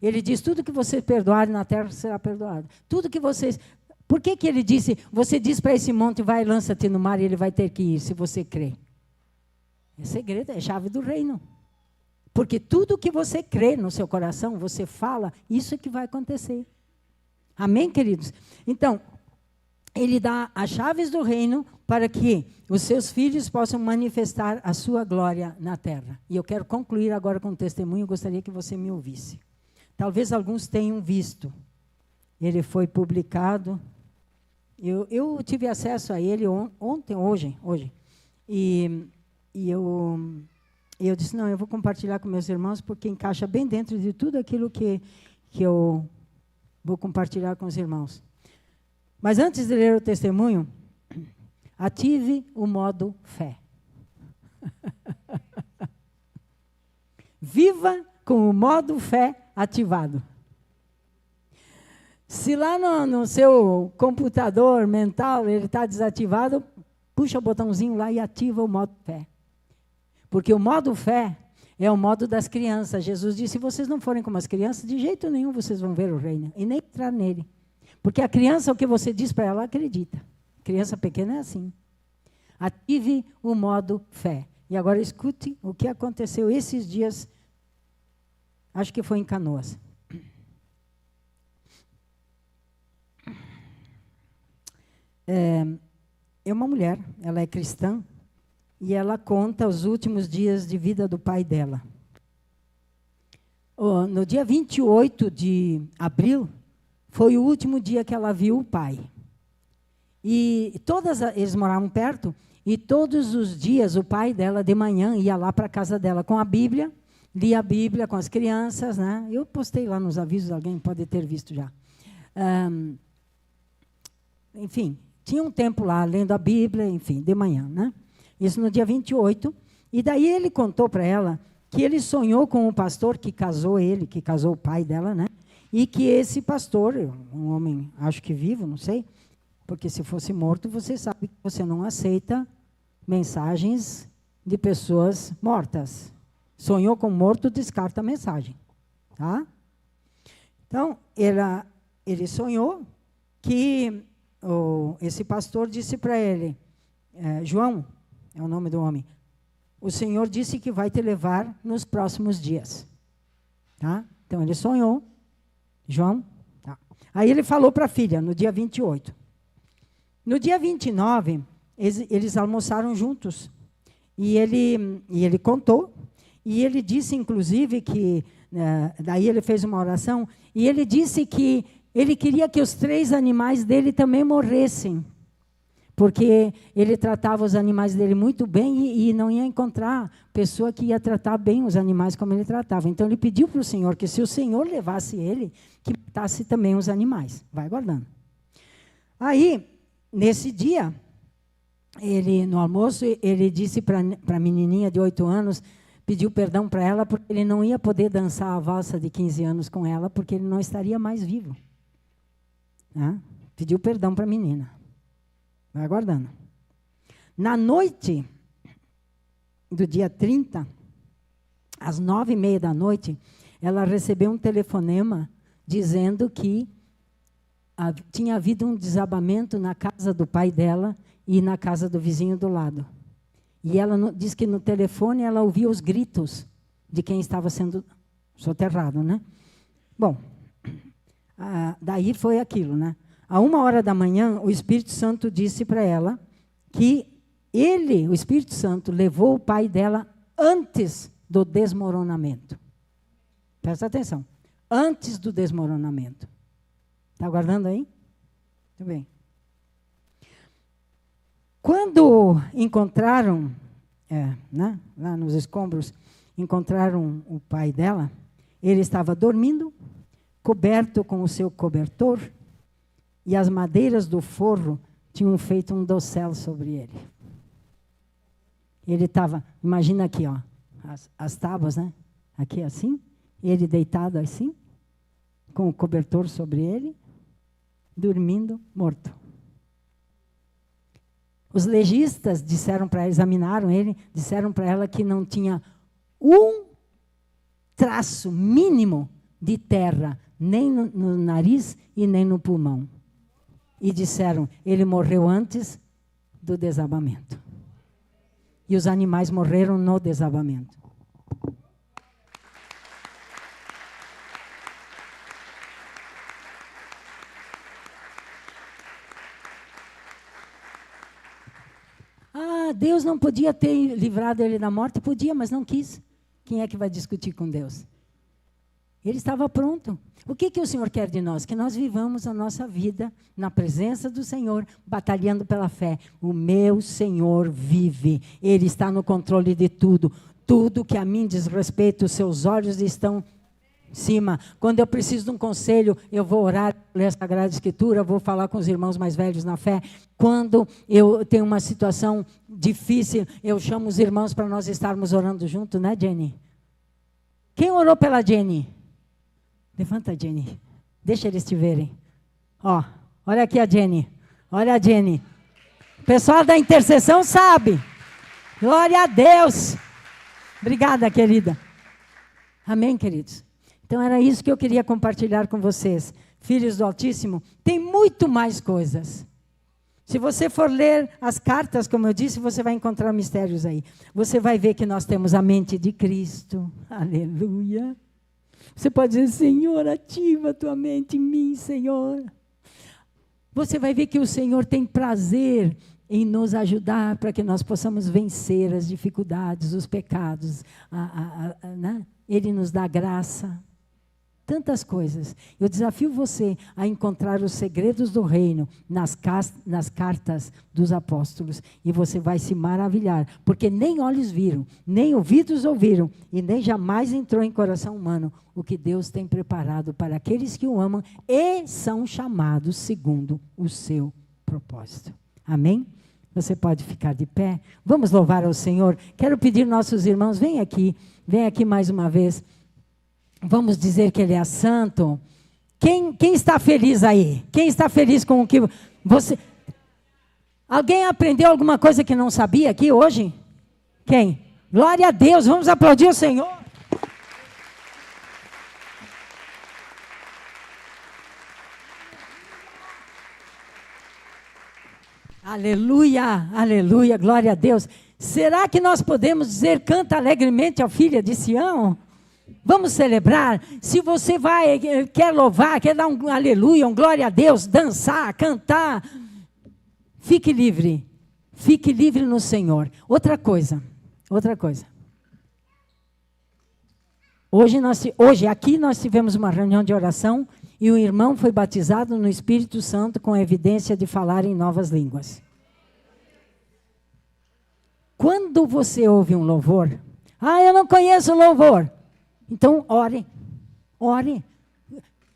Ele diz, tudo que vocês perdoarem na terra será perdoado. Tudo que vocês... Por que ele disse, você diz para esse monte, vai, lança-te no mar, e ele vai ter que ir, se você crê? É segredo, é chave do reino. Porque tudo que você crê no seu coração, você fala, isso é que vai acontecer. Amém, queridos? Então, ele dá as chaves do reino para que os seus filhos possam manifestar a sua glória na terra. E eu quero concluir agora com um testemunho, eu gostaria que você me ouvisse. Talvez alguns tenham visto. Ele foi publicado. Eu tive acesso a ele hoje. E eu disse, não, eu vou compartilhar com meus irmãos, porque encaixa bem dentro de tudo aquilo que eu vou compartilhar com os irmãos. Mas antes de ler o testemunho, ative o modo fé. Viva com o modo fé ativado. Se lá no seu computador mental ele está desativado, puxa o botãozinho lá e ativa o modo fé. Porque o modo fé é o modo das crianças. Jesus disse, se vocês não forem como as crianças, de jeito nenhum vocês vão ver o reino e nem entrar nele. Porque a criança, o que você diz para ela, acredita. Criança pequena é assim. Ative o modo fé. E agora escute o que aconteceu esses dias, acho que foi em Canoas. É uma mulher, ela é cristã, e ela conta os últimos dias de vida do pai dela. No dia 28 de abril, foi o último dia que ela viu o pai. E eles moravam perto, e todos os dias o pai dela, de manhã, ia lá para a casa dela com a Bíblia, lia a Bíblia com as crianças, né? Eu postei lá nos avisos, alguém pode ter visto já. Enfim, tinha um tempo lá, lendo a Bíblia, enfim, de manhã, né? Isso no dia 28. E daí ele contou para ela que ele sonhou com o pastor que casou ele, que casou o pai dela, né? E que esse pastor, um homem, acho que vivo, não sei, porque se fosse morto, você sabe que você não aceita mensagens de pessoas mortas. Sonhou com morto, descarta a mensagem. Tá? Então, ele sonhou que esse pastor disse para ele, João, é o nome do homem, o Senhor disse que vai te levar nos próximos dias. Tá? Então, ele sonhou, João, tá. Aí ele falou para a filha, no dia 28. No dia 29, eles almoçaram juntos. E ele contou, e ele disse, inclusive, que, daí ele fez uma oração, e ele disse que ele queria que os 3 animais dele também morressem, porque ele tratava os animais dele muito bem e não ia encontrar pessoa que ia tratar bem os animais como ele tratava. Então, ele pediu para o Senhor que, se o Senhor levasse ele, que matasse também os animais. Vai guardando. Aí, nesse dia, no almoço, ele disse para a menininha de 8 anos, pediu perdão para ela, porque ele não ia poder dançar a valsa de 15 anos com ela, porque ele não estaria mais vivo. Pediu perdão para a menina. Vai aguardando. Na noite do dia 30, às 9h30 da noite, ela recebeu um telefonema dizendo que tinha havido um desabamento na casa do pai dela e na casa do vizinho do lado. E ela diz que no telefone ela ouvia os gritos de quem estava sendo soterrado, né? Bom, daí foi aquilo, né? A 1h da manhã, o Espírito Santo disse para ela que o Espírito Santo, levou o pai dela antes do desmoronamento. Presta atenção. Antes do desmoronamento. Está aguardando aí? Muito bem. Quando encontraram, né, lá nos escombros, encontraram o pai dela, ele estava dormindo, coberto com o seu cobertor, e as madeiras do forro tinham feito um dossel sobre ele. Ele estava, imagina aqui, ó, as tábuas, né? Aqui assim, ele deitado assim, com o cobertor sobre ele, dormindo, morto. Os legistas disseram para ela, examinaram ele, disseram para ela que não tinha um traço mínimo de terra, nem no nariz e nem no pulmão. E disseram, ele morreu antes do desabamento. E os animais morreram no desabamento. Deus não podia ter livrado ele da morte? Podia, mas não quis. Quem é que vai discutir com Deus? Ele estava pronto. O que o Senhor quer de nós? Que nós vivamos a nossa vida na presença do Senhor, batalhando pela fé. O meu Senhor vive. Ele está no controle de tudo. Tudo que a mim diz respeito, os seus olhos estão em cima. Quando eu preciso de um conselho, eu vou orar, ler a Sagrada Escritura, vou falar com os irmãos mais velhos na fé. Quando eu tenho uma situação difícil, eu chamo os irmãos para nós estarmos orando juntos, né, Jenny? Quem orou pela Jenny? Levanta, Jenny. Deixa eles te verem. Ó, olha aqui a Jenny. Olha a Jenny. O pessoal da intercessão sabe. Glória a Deus. Obrigada, querida. Amém, queridos? Então, era isso que eu queria compartilhar com vocês. Filhos do Altíssimo, tem muito mais coisas. Se você for ler as cartas, como eu disse, você vai encontrar mistérios aí. Você vai ver que nós temos a mente de Cristo. Aleluia. Você pode dizer, Senhor, ativa a tua mente em mim, Senhor. Você vai ver que o Senhor tem prazer em nos ajudar para que nós possamos vencer as dificuldades, os pecados. Né? Ele nos dá graça. Tantas coisas. Eu desafio você a encontrar os segredos do reino nas cartas dos apóstolos. E você vai se maravilhar. Porque nem olhos viram, nem ouvidos ouviram, e nem jamais entrou em coração humano o que Deus tem preparado para aqueles que o amam e são chamados segundo o seu propósito. Amém? Você pode ficar de pé. Vamos louvar ao Senhor. Quero pedir nossos irmãos, vem aqui mais uma vez. Vamos dizer que Ele é santo. Quem está feliz aí? Quem está feliz com o que você... Alguém aprendeu alguma coisa que não sabia aqui hoje? Quem? Glória a Deus, vamos aplaudir o Senhor. Aleluia, aleluia, glória a Deus. Será que nós podemos dizer, canta alegremente ao filho de Sião? Vamos celebrar. Se você quer louvar, quer dar um aleluia, um glória a Deus, dançar, cantar, fique livre no Senhor. Outra coisa. Hoje aqui nós tivemos uma reunião de oração e o irmão foi batizado no Espírito Santo com evidência de falar em novas línguas. Quando você ouve um louvor, eu não conheço o louvor. Então, ore.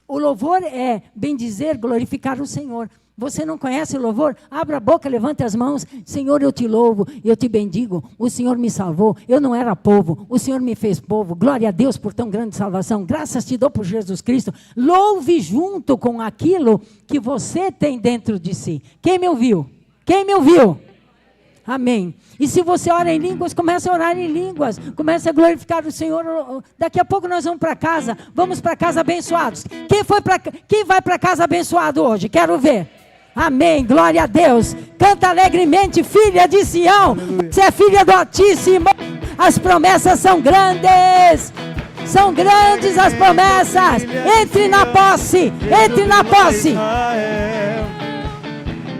O louvor é, bem dizer, glorificar o Senhor. Você não conhece o louvor? Abra a boca, levante as mãos. Senhor, eu te louvo, eu te bendigo. O Senhor me salvou. Eu não era povo. O Senhor me fez povo. Glória a Deus por tão grande salvação. Graças te dou por Jesus Cristo. Louve junto com aquilo que você tem dentro de si. Quem me ouviu? Amém. E se você ora em línguas, comece a orar em línguas. Comece a glorificar o Senhor. Daqui a pouco nós vamos para casa. Vamos para casa abençoados. Quem vai para casa abençoado hoje? Quero ver. Amém, glória a Deus. Canta alegremente, filha de Sião. Você é filha do Altíssimo. As promessas são grandes. São grandes as promessas. Entre na posse. Entre na posse.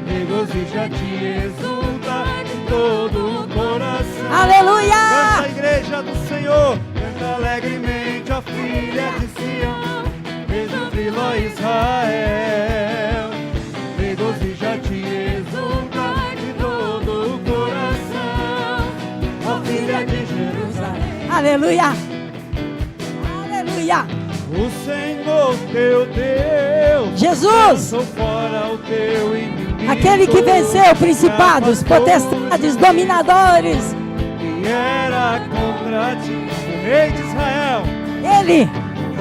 Regozija-te, exulta em todo o coração. Aleluia! Canta a igreja do Senhor. Canta alegremente, ó filha de Sião. Rejubila, ó Israel. Regozija-te, exulta em todo o coração. Ó filha de Jerusalém. Aleluia! Aleluia! O Senhor teu Deus, Jesus, lançou fora o teu inimigo, aquele que venceu principados, potestades, dominadores. que era contra ti, o rei de Israel, Ele,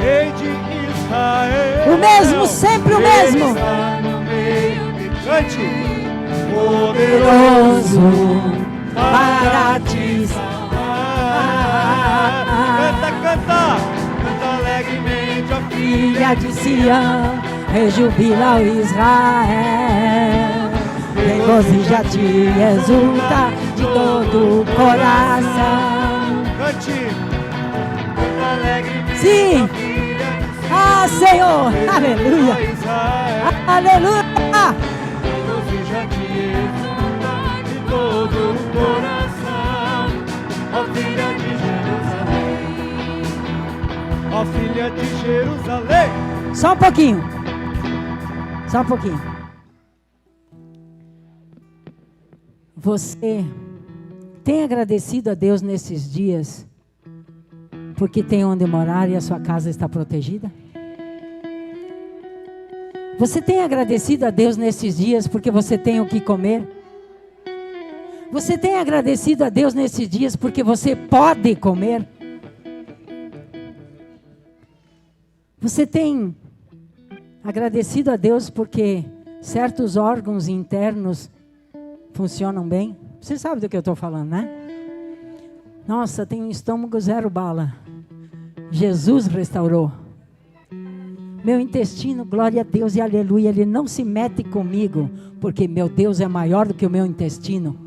rei de Israel, o mesmo, sempre o mesmo. Ele está no meio de cante, Poderoso poderoso para te salvar. Canta, canta, canta alegremente, ó filha de Sião, rejubila o Israel. Regozija-te, exulta de todo o coração. Cante, canta alegremente, Sim. ó filha de Sião. Ah, Senhor, aleluia, aleluia. Regozija-te, exulta de todo o coração, ó filha de Jerusalém, ó filha de Jerusalém. Só um pouquinho, só um pouquinho. Você tem agradecido a Deus nesses dias porque tem onde morar e a sua casa está protegida? Você tem agradecido a Deus nesses dias porque você tem o que comer? Você tem agradecido a Deus nesses dias porque você pode comer? Você tem agradecido a Deus porque certos órgãos internos funcionam bem? Você sabe do que eu estou falando, né? Nossa, tem um estômago 0 bala. Jesus restaurou. Meu intestino, glória a Deus e aleluia, Ele não se mete comigo, porque meu Deus é maior do que o meu intestino.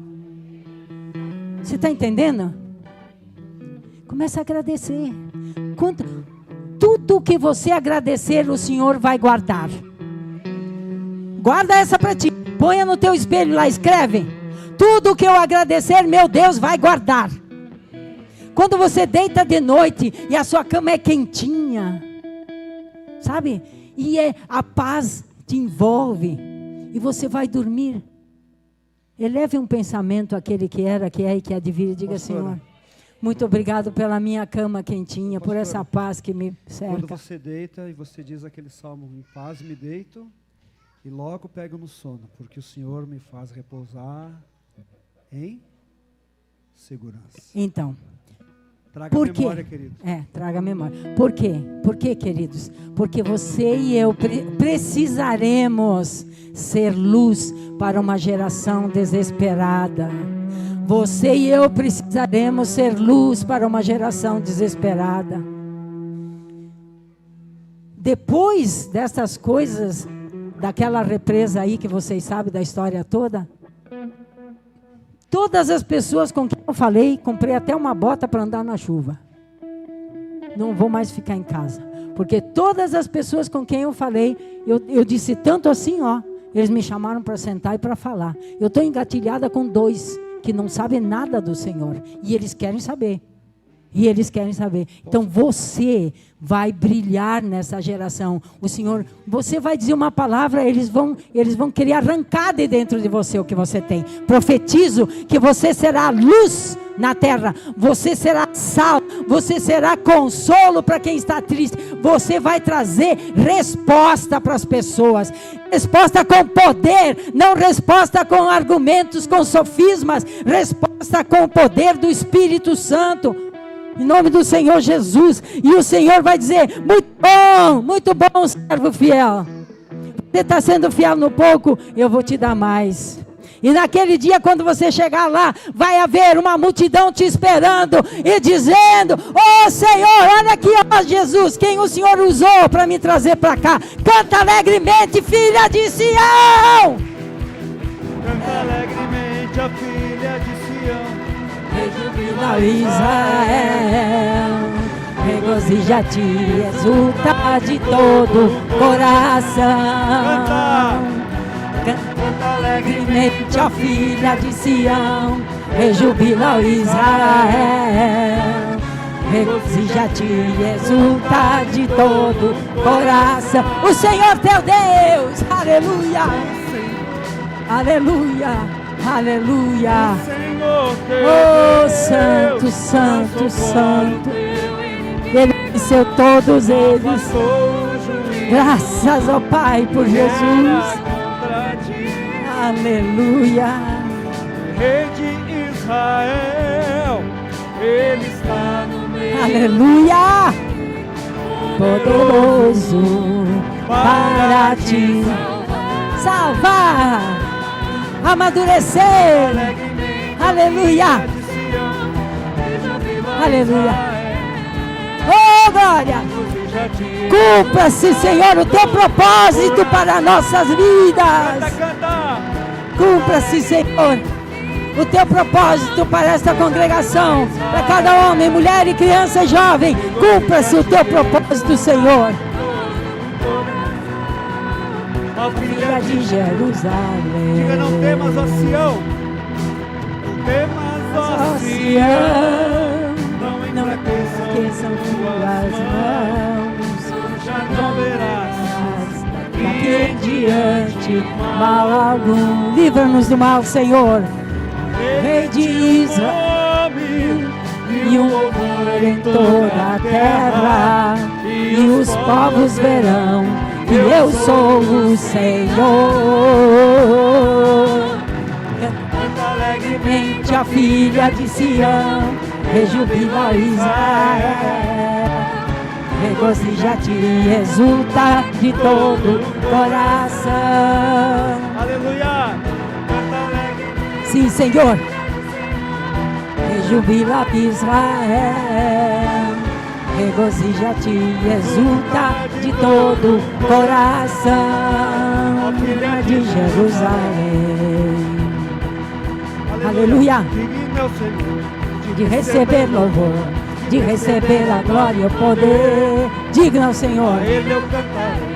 Você está entendendo? Comece a agradecer. Tudo que você agradecer, o Senhor vai guardar. Guarda essa para ti. Ponha no teu espelho lá, escreve. Tudo que eu agradecer, meu Deus vai guardar. Quando você deita de noite e a sua cama é quentinha, sabe? E a paz te envolve e você vai dormir. Eleve um pensamento àquele que era, que é e que há de vir e diga: Senhor, muito obrigado pela minha cama quentinha, por essa paz que me cerca. Quando você deita e você diz aquele salmo: em paz me deito e logo pego no sono, porque o Senhor me faz repousar em segurança. Então, Traga por a quê? memória, querido. Traga a memória. Por quê? Por quê, queridos? Porque você e eu precisaremos ser luz para uma geração desesperada. Você e eu precisaremos ser luz para uma geração desesperada. Depois dessas coisas, daquela represa aí que vocês sabem da história toda, todas as pessoas com quem eu falei, comprei até uma bota para andar na chuva. Não vou mais ficar em casa. Porque todas as pessoas com quem eu falei, eu disse tanto assim, ó. Eles me chamaram para sentar e para falar. Eu estou engatilhada com 2 que não sabem nada do Senhor. E eles querem saber. Então você vai brilhar nessa geração. O Senhor, você vai dizer uma palavra, eles vão querer arrancar de dentro de você o que você tem. Profetizo que você será luz na terra. Você será sal. Você será consolo para quem está triste. Você vai trazer resposta para as pessoas. Resposta com poder, não resposta com argumentos, com sofismas. Resposta com o poder do Espírito Santo. Em nome do Senhor Jesus. E o Senhor vai dizer: muito bom, servo fiel. Você está sendo fiel no pouco, eu vou te dar mais. E naquele dia, quando você chegar lá, vai haver uma multidão te esperando e dizendo: oh Senhor, olha aqui, ó Jesus, quem o Senhor usou para me trazer para cá. Canta alegremente, filha de Sião. Finalmente a filha de Sião. Rejubila Israel, regozija-te, exulta de todo coração. Canta alegremente a filha de Sião, rejubila Israel, regozija-te, exulta de todo coração. O Senhor teu Deus, aleluia, aleluia, aleluia. Oh, santo, santo, santo. Ele venceu todos eles. Graças ao Pai por Jesus. Aleluia. Rei de Israel, Ele está no meio. Aleluia. Poderoso para te salvar, amadurecer. Aleluia. Aleluia. Oh, glória. Cumpra-se, Senhor, o teu propósito para nossas vidas. Cumpra-se, Senhor, o teu propósito para esta congregação, para cada homem, mulher e criança e jovem. Cumpra-se o teu propósito, Senhor. Filha de Jerusalém. Diga, não temas, ó Sião. Não temas, ó Sião. Não enfraqueçam tuas mãos. Já não verás daqui em diante mal algum. Livra-nos do mal, Senhor. Rei de Israel, e um louvor em toda a terra, e os povos verão que eu sou o Senhor. Canta alegremente a filha de Sião, rejubila Israel, regozija-te e exulta de todo coração. Aleluia. Sim, Senhor. Rejubila Israel, regozija-te e exulta de todo coração. Filha de Jerusalém. Aleluia. De receber louvor, de receber a glória e o poder. Diga ao Senhor. Ele eu cantarei.